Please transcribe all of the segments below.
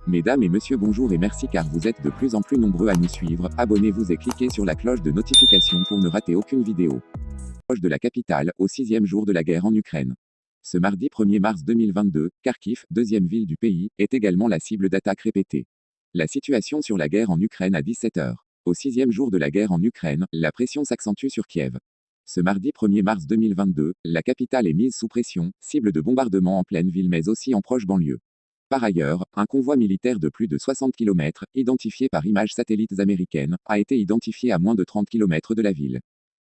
Mesdames et messieurs, bonjour et merci car vous êtes de plus en plus nombreux à nous suivre. Abonnez-vous et cliquez sur la cloche de notification pour ne rater aucune vidéo. Proche de la capitale, au 6e jour de la guerre en Ukraine. Ce mardi 1er mars 2022, Kharkiv, deuxième ville du pays, est également la cible d'attaques répétées. La situation sur la guerre en Ukraine à 17h. Au 6e jour de la guerre en Ukraine, la pression s'accentue sur Kiev. Ce mardi 1er mars 2022, la capitale est mise sous pression, cible de bombardements en pleine ville mais aussi en proche banlieue. Par ailleurs, un convoi militaire de plus de 60 km, identifié par images satellites américaines, a été identifié à moins de 30 km de la ville.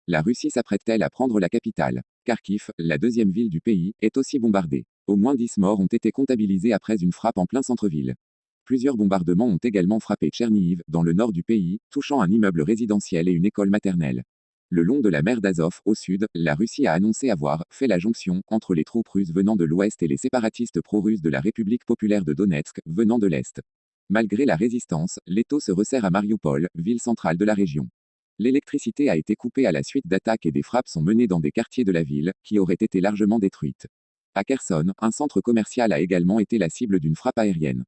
La Russie s'apprête-t-elle à prendre la capitale? Kharkiv, la deuxième ville du pays, est aussi bombardée. Au moins 10 morts ont été comptabilisés après une frappe en plein centre-ville. Plusieurs bombardements ont également frappé Tchernihiv, dans le nord du pays, touchant un immeuble résidentiel et une école maternelle. Le long de la mer d'Azov, au sud, la Russie a annoncé avoir fait la jonction entre les troupes russes venant de l'ouest et les séparatistes pro-russes de la République populaire de Donetsk, venant de l'est. Malgré la résistance, l'étau se resserre à Mariupol, ville centrale de la région. L'électricité a été coupée à la suite d'attaques et des frappes sont menées dans des quartiers de la ville, qui auraient été largement détruites. À Kherson, un centre commercial a également été la cible d'une frappe aérienne.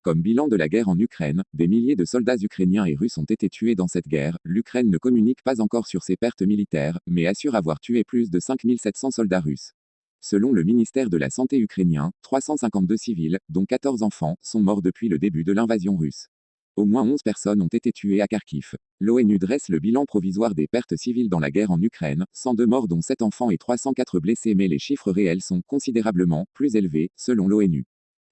Comme bilan de la guerre en Ukraine, des milliers de soldats ukrainiens et russes ont été tués dans cette guerre. L'Ukraine ne communique pas encore sur ses pertes militaires, mais assure avoir tué plus de 5700 soldats russes. Selon le ministère de la Santé ukrainien, 352 civils, dont 14 enfants, sont morts depuis le début de l'invasion russe. Au moins 11 personnes ont été tuées à Kharkiv. L'ONU dresse le bilan provisoire des pertes civiles dans la guerre en Ukraine, 102 morts dont 7 enfants et 304 blessés, mais les chiffres réels sont considérablement plus élevés, selon l'ONU.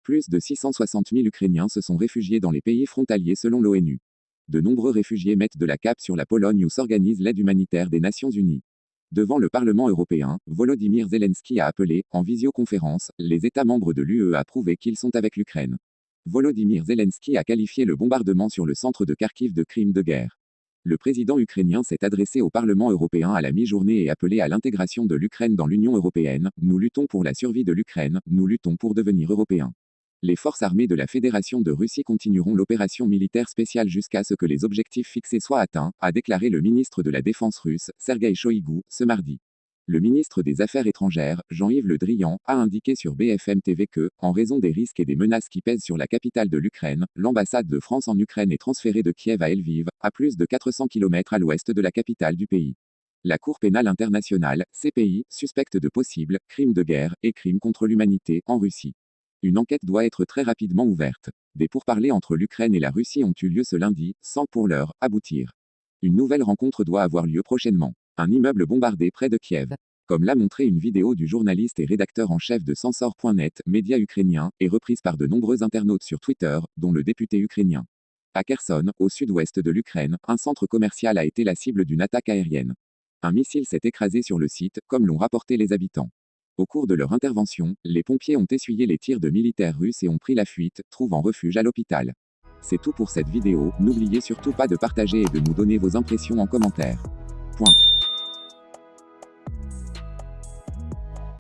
Plus de 660 000 Ukrainiens se sont réfugiés dans les pays frontaliers selon l'ONU. De nombreux réfugiés mettent de la cape sur la Pologne où s'organise l'aide humanitaire des Nations Unies. Devant le Parlement européen, Volodymyr Zelensky a appelé, en visioconférence, les États membres de l'UE à prouver qu'ils sont avec l'Ukraine. Volodymyr Zelensky a qualifié le bombardement sur le centre de Kharkiv de crime de guerre. Le président ukrainien s'est adressé au Parlement européen à la mi-journée et appelé à l'intégration de l'Ukraine dans l'Union européenne. Nous luttons pour la survie de l'Ukraine, nous luttons pour devenir européens. Les forces armées de la Fédération de Russie continueront l'opération militaire spéciale jusqu'à ce que les objectifs fixés soient atteints, a déclaré le ministre de la Défense russe, Sergueï Shoïgu, ce mardi. Le ministre des Affaires étrangères, Jean-Yves Le Drian, a indiqué sur BFM TV que, en raison des risques et des menaces qui pèsent sur la capitale de l'Ukraine, l'ambassade de France en Ukraine est transférée de Kiev à Lviv, à plus de 400 km à l'ouest de la capitale du pays. La Cour pénale internationale, CPI, suspecte de possibles crimes de guerre et crimes contre l'humanité en Russie. Une enquête doit être très rapidement ouverte. Des pourparlers entre l'Ukraine et la Russie ont eu lieu ce lundi, sans pour l'heure aboutir. Une nouvelle rencontre doit avoir lieu prochainement. Un immeuble bombardé près de Kiev. Comme l'a montré une vidéo du journaliste et rédacteur en chef de Censor.net, média ukrainien, et reprise par de nombreux internautes sur Twitter, dont le député ukrainien. À Kherson, au sud-ouest de l'Ukraine, un centre commercial a été la cible d'une attaque aérienne. Un missile s'est écrasé sur le site, comme l'ont rapporté les habitants. Au cours de leur intervention, les pompiers ont essuyé les tirs de militaires russes et ont pris la fuite, trouvant refuge à l'hôpital. C'est tout pour cette vidéo, n'oubliez surtout pas de partager et de nous donner vos impressions en commentaire. Point.